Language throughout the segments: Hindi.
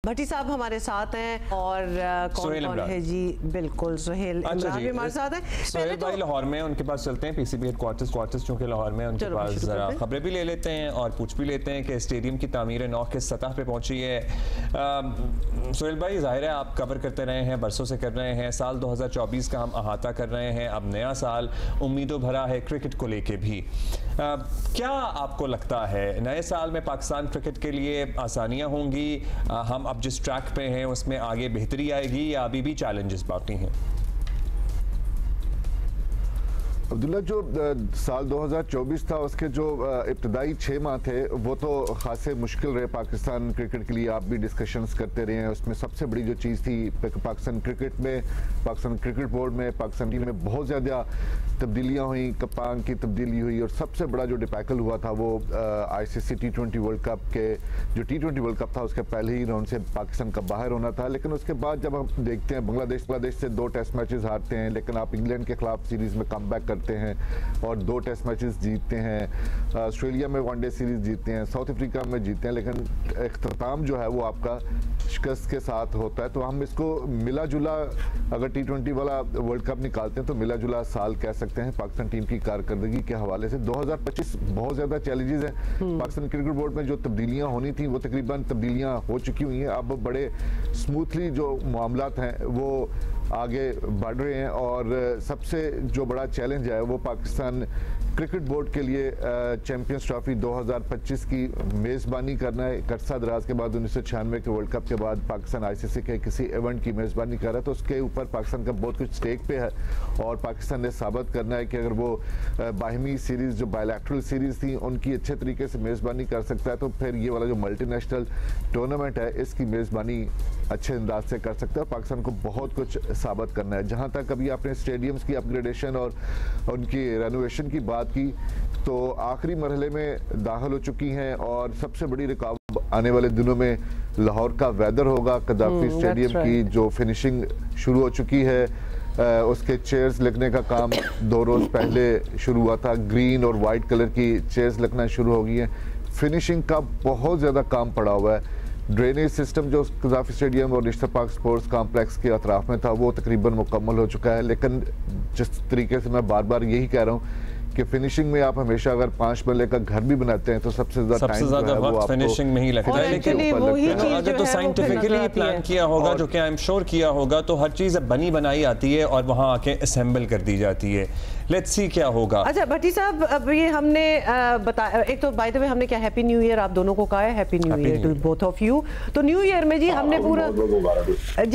भट्टी साहब हमारे साथ हैं और कौन कौन है जी? बिल्कुल सोहेल अच्छा इमरान भी हमारे साथ हैं। सोहेल भाई लाहौर में उनके पास चलते हैं, पीसीबी हेडक्वार्टर्स चूंकि लाहौर में, उनके पास जरा खबरें भी ले लेते हैं और पूछ भी लेते हैं कि स्टेडियम की तामीर नौ किस सतह पे पहुंची है। सोहेल भाई, जाहिर है आप कवर करते रहे हैं, बरसों से कर रहे हैं, साल 2024 का हम अहाता कर रहे हैं, अब नया साल उम्मीदों भरा है क्रिकेट को लेके भी। क्या आपको लगता है नए साल में पाकिस्तान क्रिकेट के लिए आसानियां होंगी? हम अब जिस ट्रैक पे हैं उसमें आगे बेहतरी आएगी या अभी भी चैलेंजेस बाकी हैं? अब्दुल्ला, जो साल 2024 था उसके जो इब्तदाई 6 माह थे वो तो खासे मुश्किल रहे पाकिस्तान क्रिकेट के लिए। आप भी डिस्कशंस करते रहे हैं। उसमें सबसे बड़ी जो चीज़ थी पाकिस्तान क्रिकेट में, पाकिस्तान क्रिकेट बोर्ड में, पाकिस्तान टीम में बहुत ज़्यादा तब्दीलियाँ हुई, कप्तान की तब्दीली हुई और सबसे बड़ा जो डिपैकल हुआ था वो ICC T20 वर्ल्ड कप के जो T20 वर्ल्ड कप था उसके पहले ही राउंड से पाकिस्तान का बाहर होना था। लेकिन उसके बाद जब हम देखते हैं बांग्लादेश से 2 टेस्ट मैचेस हारते हैं, लेकिन आप इंग्लैंड के खिलाफ सीरीज़ में कम बैक करते हैं और 2 टेस्ट मैचेस जीतते हैं, ऑस्ट्रेलिया में वनडे सीरीज जीतते हैं, साउथ अफ्रीका में जीतते हैं, लेकिन इख्तिताम जो है वो आपका शिकस्त के साथ होता है। तो हम इसको मिला जुला, अगर T20 वाला वर्ल्ड कप निकालते हैं तो मिला जुला साल कह सकते हैं पाकिस्तान टीम की कारकर्दगी के हवाले से। 2025 बहुत ज़्यादा चैलेंजेस हैं। पाकिस्तान क्रिकेट बोर्ड में जो तब्दीलियाँ होनी थी वो तकरीबन तब्दीलियाँ हो चुकी हुई हैं। अब बड़े स्मूथली जो मामलात हैं वो आगे बढ़ रहे हैं और सबसे जो बड़ा चैलेंज है वो पाकिस्तान क्रिकेट बोर्ड के लिए चैंपियंस ट्रॉफी 2025 की मेज़बानी करना है। एक अरसा दराज के बाद 1996 के वर्ल्ड कप के बाद पाकिस्तान ICC के किसी इवेंट की मेज़बानी कर रहा है, तो उसके ऊपर पाकिस्तान का बहुत कुछ स्टेक पे है और पाकिस्तान ने साबित करना है कि अगर वो बाहमी सीरीज़ जो बायलैटरल सीरीज़ थी उनकी अच्छे तरीके से मेज़बानी कर सकता है तो फिर ये वाला जो मल्टीनेशनल टूर्नामेंट है इसकी मेज़बानी अच्छे अंदाज से कर सकता है। पाकिस्तान को बहुत कुछ साबित करना है। जहाँ तक अभी आपने स्टेडियम्स की अपग्रेडेशन और उनकी रेनोवेशन की बात की, तो आखिरी मरहले में दाखिल हो चुकी हैं और सबसे बड़ी रुकावट आने वाले दिनों में लाहौर का वेदर होगा। कदाफी स्टेडियम की जो फिनिशिंग शुरू हो चुकी है, उसके चेयर्स लगने का काम 2 रोज़ पहले शुरू हुआ था। ग्रीन और वाइट कलर की चेयर्स लगना शुरू हो गई हैं। फिनिशिंग का बहुत ज़्यादा काम पड़ा हुआ है। ड्रेनेज सिस्टम जो कज़ाफ़ी स्टेडियम और निश्तर पार्क स्पोर्ट्स कॉम्प्लेक्स के अतराफ में था वो तकरीबन मुकम्मल हो चुका है। लेकिन जिस तरीके से मैं बार बार यही कह रहा हूँ कि फिनिशिंग में आप हमेशा अगर 5 मरले का घर भी बनाते हैं तो सबसे ज्यादा वक्त फिनिशिंग में ही लगता है। लेकिन अगर तो साइंटिफिकली प्लान किया होगा, जो कि आई एम श्योर किया होगा, तो हर चीज़ बनी बनाई आती है और वहाँ आके असेंबल कर दी जाती है। लेट्स सी क्या होगा। अच्छा भट्टी साहब, अब ये हमने बताया, एक तो बाय द वे हमने क्या हैप्पी न्यू ईयर आप दोनों को कहा है, happy new year to both of you. तो न्यू ईयर में जी हमने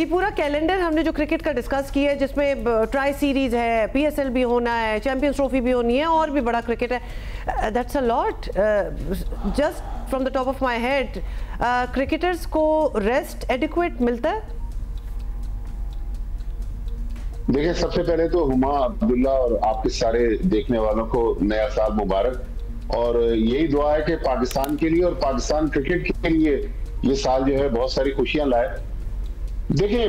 पूरा कैलेंडर हमने जो क्रिकेट का डिस्कस किया है, जिसमें ट्राई सीरीज है, PSL भी होना है, चैंपियंस ट्रॉफी भी होनी है और भी बड़ा क्रिकेट है। That's a lot. Just from the top of my head, cricketers को रेस्ट एडिक्वेट मिलता है? देखिए, सबसे पहले तो हुमा, अब्दुल्ला और आपके सारे देखने वालों को नया साल मुबारक और यही दुआ है कि पाकिस्तान के लिए और पाकिस्तान क्रिकेट के लिए ये साल जो है बहुत सारी खुशियां लाए। देखिए,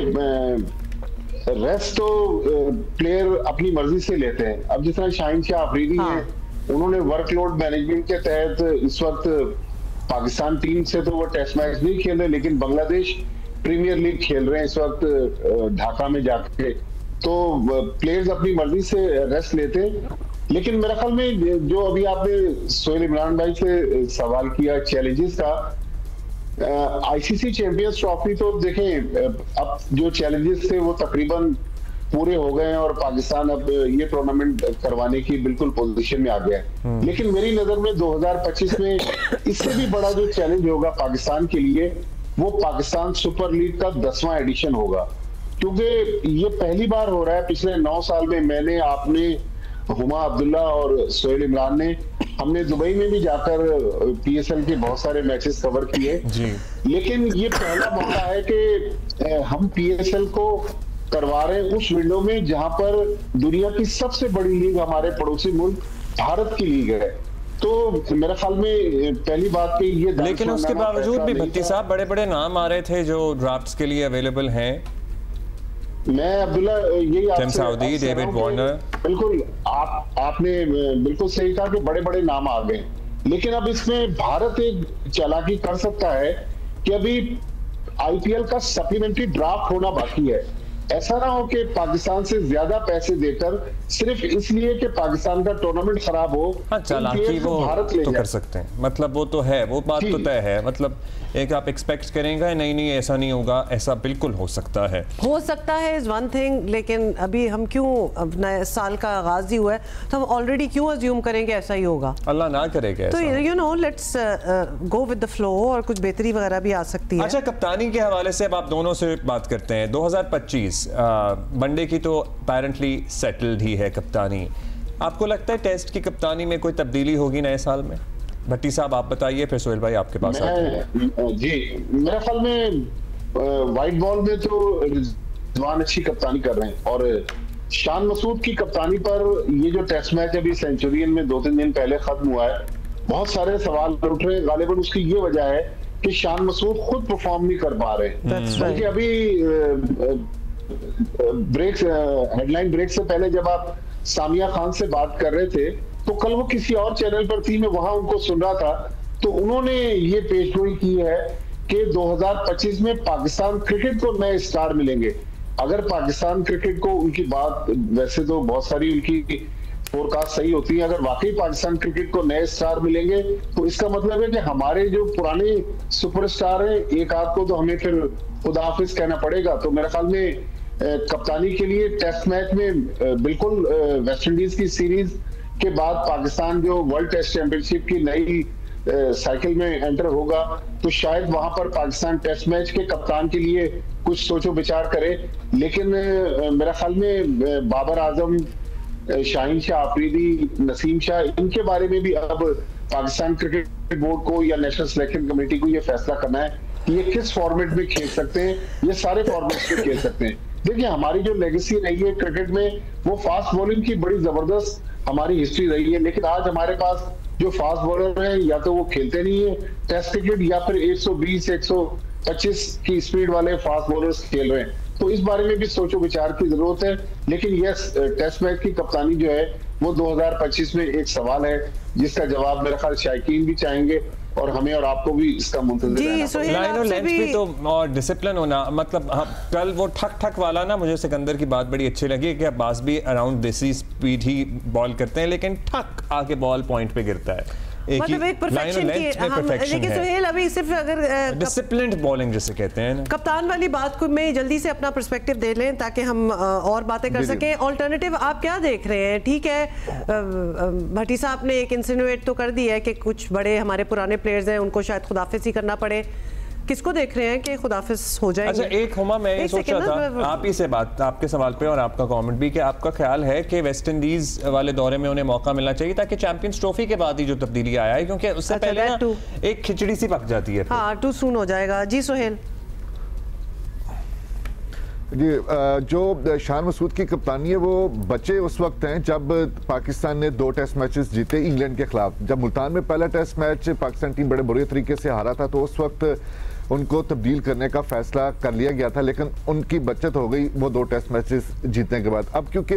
रेस्ट तो प्लेयर अपनी मर्जी से लेते हैं। अब जिस तरह शाहीन शाह अफरीदी हैं, उन्होंने वर्कलोड मैनेजमेंट के तहत इस वक्त पाकिस्तान टीम से तो वो टेस्ट मैच नहीं खेल रहे, लेकिन बांग्लादेश प्रीमियर लीग खेल रहे हैं इस वक्त ढाका में जाके। तो प्लेयर्स अपनी मर्जी से रेस्ट लेते हैं। लेकिन मेरे ख्याल में जो अभी आपने सोहेल इमरान भाई से सवाल किया चैलेंजेस का, ICC चैंपियंस ट्रॉफी तो देखें, अब जो चैलेंजेस थे वो तकरीबन पूरे हो गए हैं और पाकिस्तान अब ये टूर्नामेंट करवाने की बिल्कुल पोजीशन में आ गया है। लेकिन मेरी नजर में 2025 में इससे भी बड़ा जो चैलेंज होगा पाकिस्तान के लिए वो पाकिस्तान सुपर लीग का 10वां एडिशन होगा, क्योंकि ये पहली बार हो रहा है। पिछले 9 साल में मैंने, आपने, हुमा, अब्दुल्ला और सोहेल इमरान ने, हमने दुबई में भी जाकर PSL के बहुत सारे मैचेस कवर किए, लेकिन ये पहला मौका है कि हम PSL को करवा रहे हैं उस विंडो में जहां पर दुनिया की सबसे बड़ी लीग हमारे पड़ोसी मुल्क भारत की लीग है। तो मेरे ख्याल में पहली बात पे ये, लेकिन उसके बावजूद भी भट्टी साहब बड़े बड़े नाम आ रहे थे जो ड्राफ्ट्स के लिए अवेलेबल हैं। मैं अब्दुल्ला यही आपसे डेविड वार्नर, बिल्कुल आपने बिल्कुल सही कहा कि बड़े बड़े नाम आ गए, लेकिन अब इसमें भारत एक चालाकी कर सकता है कि अभी आईपीएल का सप्लीमेंट्री ड्राफ्ट होना बाकी है। ऐसा ना हो कि पाकिस्तान से ज्यादा पैसे देकर सिर्फ इसलिए कि पाकिस्तान का टूर्नामेंट खराब हो, हाँ चालाकी वो भारत ले तो कर सकते हैं, मतलब वो तो है, वो बात तो तय है। मतलब एक आप एक्सपेक्ट करेंगे नहीं ऐसा नहीं होगा, ऐसा बिल्कुल हो सकता है इज वन थिंग, लेकिन अभी हम क्यों, नए साल का आगाज ही हुआ है तो हम ऑलरेडी क्यों अज्यूम करेंगे ऐसा ही होगा? अल्लाह ना करेगा। तो you know let's go with the flow, और कुछ बेहतरी वगैरह भी आ सकती है। अच्छा, कप्तानी के हवाले से अब आप दोनों से बात करते हैं। 2025 वनडे की तो अपेरेंटली सेटल्ड ही है कप्तानी। आपको लगता है टेस्ट की कप्तानी में कोई तब्दीली होगी नए साल में? भट्टी साहब आप बताइए, फिर सोहेल भाई आपके पास आते हैं। जी, मेरे ख्याल में वाइट बॉल में तो रिजवान अच्छी कप्तानी कर रहे हैं, और शान मसूद की कप्तानी पर ये जो टेस्ट मैच अभी सेंचुरियन में 2-3 दिन पहले खत्म हुआ है, बहुत सारे सवाल उठ रहे हैं। गालिबन उसकी ये वजह है कि शान मसूद खुद परफॉर्म नहीं कर पा रहे, बल्कि अभी हेडलाइन ब्रेक से पहले जब आप सामिया खान से बात कर रहे थे तो कल वो किसी और चैनल पर थी, मैं वहां उनको सुन रहा था, तो उन्होंने ये पेशगोई की है कि 2025 में पाकिस्तान क्रिकेट को नए स्टार मिलेंगे। अगर पाकिस्तान क्रिकेट को, उनकी बात वैसे तो बहुत सारी उनकी फोरकास्ट सही होती है, अगर वाकई पाकिस्तान क्रिकेट को नए स्टार मिलेंगे तो इसका मतलब है कि हमारे जो पुराने सुपरस्टार हैं, एक आध को तो हमें फिर खुदा हाफिज कहना पड़ेगा। तो मेरे ख्याल में कप्तानी के लिए टेस्ट मैच में बिल्कुल वेस्ट इंडीज की सीरीज के बाद पाकिस्तान जो वर्ल्ड टेस्ट चैंपियनशिप की नई साइकिल में एंटर होगा, तो शायद वहां पर पाकिस्तान टेस्ट मैच के कप्तान के लिए कुछ सोचो विचार करे। लेकिन मेरा ख्याल में बाबर आजम, शाहीन शाह आफरीदी, नसीम शाह, इनके बारे में भी अब पाकिस्तान क्रिकेट बोर्ड को या नेशनल सिलेक्शन कमेटी को ये फैसला करना है कि ये किस फॉर्मेट में खेल सकते हैं। ये सारे फॉर्मेट में खेल सकते हैं। देखिए, हमारी जो लेगेसी रही है क्रिकेट में, वो फास्ट बॉलिंग की बड़ी जबरदस्त हमारी हिस्ट्री रही है, लेकिन आज हमारे पास जो फास्ट बॉलर हैं या तो वो खेलते नहीं है टेस्ट क्रिकेट, या फिर 120-125 की स्पीड वाले फास्ट बॉलर्स खेल रहे हैं। तो इस बारे में भी सोचो विचार की जरूरत है। लेकिन यस, टेस्ट मैच की कप्तानी जो है वो 2025 में एक सवाल है जिसका जवाब मेरे ख्याल शायकीन भी चाहेंगे, और हमें और आपको भी इसका मुंतज़िर रहना पड़ेगा। लाइन और लेंथ भी तो, और डिसिप्लिन होना, मतलब कल वो ठक ठक वाला ना, मुझे सिकंदर की बात बड़ी अच्छी लगी कि अब्बास भी अराउंड देसी स्पीड ही बॉल करते हैं, लेकिन ठक आके बॉल पॉइंट पे गिरता है। मतलब एक परफेक्शन की, लेकिन सुहेल अभी सिर्फ अगर डिसिप्लिन्ड बॉलिंग जिसे कहते हैं ना, कप्तान वाली बात को मैं जल्दी से अपना पर्सपेक्टिव दे लें ताकि हम और बातें कर सकें। ऑल्टरनेटिव आप क्या देख रहे हैं? ठीक है, भट्टी साहब ने एक इंसिनुएट तो कर दिया है कि कुछ बड़े हमारे पुराने प्लेयर्स हैं, उनको शायद खुदाफिज ही करना पड़े। किसको देख रहे हैं कि खुदाफिज हो जाएंगे? अच्छा, एक हुमा, मैं ये सोच रहा था आप ही से बात, आपके सवाल पे और आपका कमेंट भी, कि आपका ख्याल है कि वेस्ट इंडीज वाले दौरे में उन्हें मौका मिलना चाहिए ताकि चैंपियंस ट्रॉफी के बाद ही जो तब्दीली आया है, क्योंकि उससे पहले ना एक खिचड़ी सी पक जाती है। हाँ, टू सून हो जाएगा। जी सोहेल जी, जो शान मसूद की कप्तानी है वो बचे उस वक्त हैं जब पाकिस्तान ने 2 टेस्ट मैचेस जीते इंग्लैंड के खिलाफ। जब मुल्तान में पहला टेस्ट मैच पाकिस्तान टीम बड़े बुरे तरीके से हारा था, तो उस वक्त उनको तब्दील करने का फैसला कर लिया गया था, लेकिन उनकी बचत हो गई वो 2 टेस्ट मैचेस जीतने के बाद। अब क्योंकि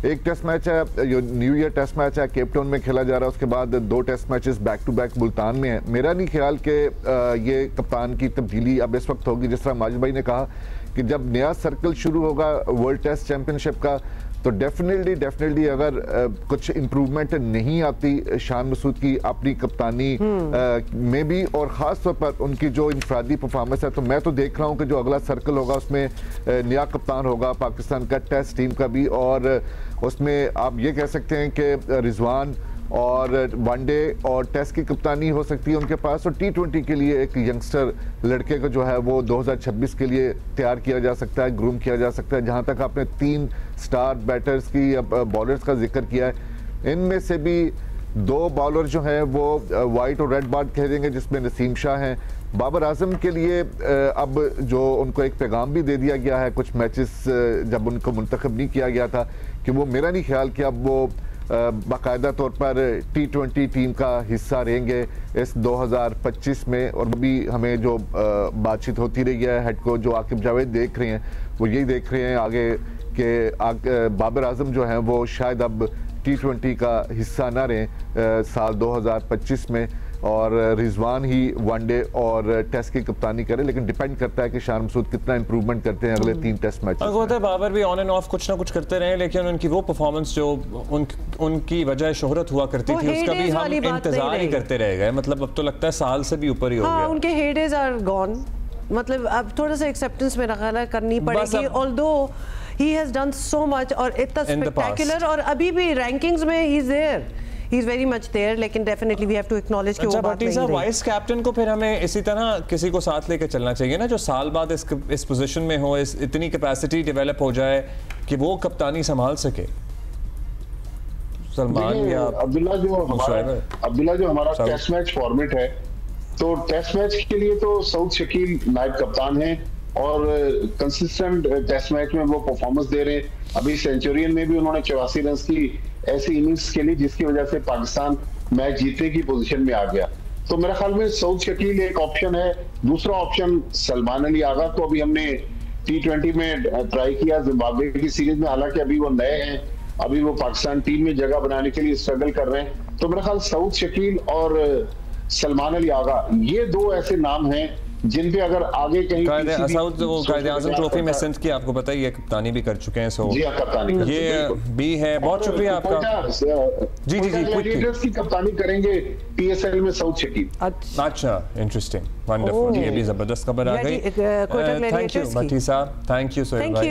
एक टेस्ट मैच है, जो न्यू ईयर टेस्ट मैच है, केप टाउन में खेला जा रहा है, उसके बाद 2 test matches back to back Multan में है। मेरा नहीं ख्याल कि ये कप्तान की तब्दीली अब इस वक्त होगी। जिस तरह माजिद भाई ने कहा कि जब नया सर्कल शुरू होगा वर्ल्ड टेस्ट चैंपियनशिप का, तो डेफिनेटली अगर कुछ इम्प्रूवमेंट नहीं आती शान मसूद की अपनी कप्तानी में भी, और ख़ास तौर पर उनकी जो इंफरादी परफॉर्मेंस है, तो मैं तो देख रहा हूं कि जो अगला सर्कल होगा उसमें नया कप्तान होगा पाकिस्तान का टेस्ट टीम का भी, और उसमें आप ये कह सकते हैं कि रिजवान और वनडे और टेस्ट की कप्तानी हो सकती है उनके पास, और T20 के लिए एक यंगस्टर लड़के को जो है वो 2026 के लिए तैयार किया जा सकता है, ग्रूम किया जा सकता है। जहां तक आपने 3 स्टार बैटर्स की या बॉलर्स का जिक्र किया है, इनमें से भी 2 बॉलर जो हैं वो वाइट और रेड बॉल कह देंगे, जिसमें नसीम शाह हैं। बाबर आजम के लिए अब जो उनको एक पैगाम भी दे दिया गया है कुछ मैचेस जब उनको मुंतखब नहीं किया गया था, कि वो मेरा नहीं ख्याल कि अब वो बाकायदा तौर पर T20 टीम का हिस्सा रहेंगे इस 2025 में। और भी हमें जो बातचीत होती रही है, हेड कोच जो आकिब जावेद देख रहे हैं, वो यही देख रहे हैं आगे कि बाबर आजम जो हैं वो शायद अब T20 का हिस्सा ना रहें साल 2025 में। और रिजवान ही वनडे और टेस्ट की कप्तानी करे, लेकिन डिपेंड करता है कि शान मसूद कितना इंप्रूवमेंट करते हैं अगले 3 टेस्ट मैच। बाबर भी ऑन एंड ऑफ कुछ ना कुछ करते रहे, लेकिन उनकी वो परफॉर्मेंस जो उनकी वजह शोहरत हुआ करती थी उसका भी हम इंतजार ही करते रह गए। मतलब अब तो लगता है साल से भी ऊपर ही हो गया। उनके हेडेज आर गॉन, मतलब अब थोड़ा सा एक्सेप्टेंस मेरा ख्याल है करनी पड़ेगी। Although he has done so much और इतना स्पेक्टेकुलर, और अभी भी रैंकिंग्स में he is there, he is very much there, लेकिन definitely we have to acknowledge कि वो बात नहीं रही। वाइस कैप्टन को फिर हमें इसी तरह किसी को साथ लेकर चलना चाहिए ना, जो साल बाद इस पोजीशन में हो, इतनी कैपेसिटी डेवलप हो जाए कि वो कप्तानी संभाल सके। सलमान या अब्दुल्ला जो हमारा टेस्ट मैच फॉर्मेट है, तो टेस्ट मैच के लिए तो सऊद शकील नायब कप्तान है और कंसिस्टेंट टेस्ट मैच में वो परफॉर्मेंस दे रहे हैं। अभी सेंचुरियन में भी उन्होंने 84 रन की ऐसी इनिंग्स खेली जिसकी वजह से पाकिस्तान मैच जीतने की पोजीशन में आ गया। तो मेरे ख्याल में सऊद शकील एक ऑप्शन है। दूसरा ऑप्शन सलमान अली आगा को अभी हमने T20 में ट्राई किया जिम्बाब्वे की सीरीज में, हालांकि अभी वो नए हैं, अभी वो पाकिस्तान टीम में जगह बनाने के लिए स्ट्रगल कर रहे हैं। तो मेरा ख्याल सऊद शकील और सलमान अली आगा ये 2 ऐसे नाम हैं जिन पे अगर आगे कहीं कायदे-ए-आज़म ट्रॉफी में सिंध की आपको पता ही है कप्तानी भी कर चुके हैं। सो ये भी है। बहुत शुक्रिया आपका। जी ग्लैडिएटर्स की कप्तानी करेंगे PSL में सऊद शकील। अच्छा, इंटरेस्टिंग, वंडरफुल, ये भी जबरदस्त खबर आ गई। थैंक यू भट्टी साहब, थैंक यू सोहेल भाई।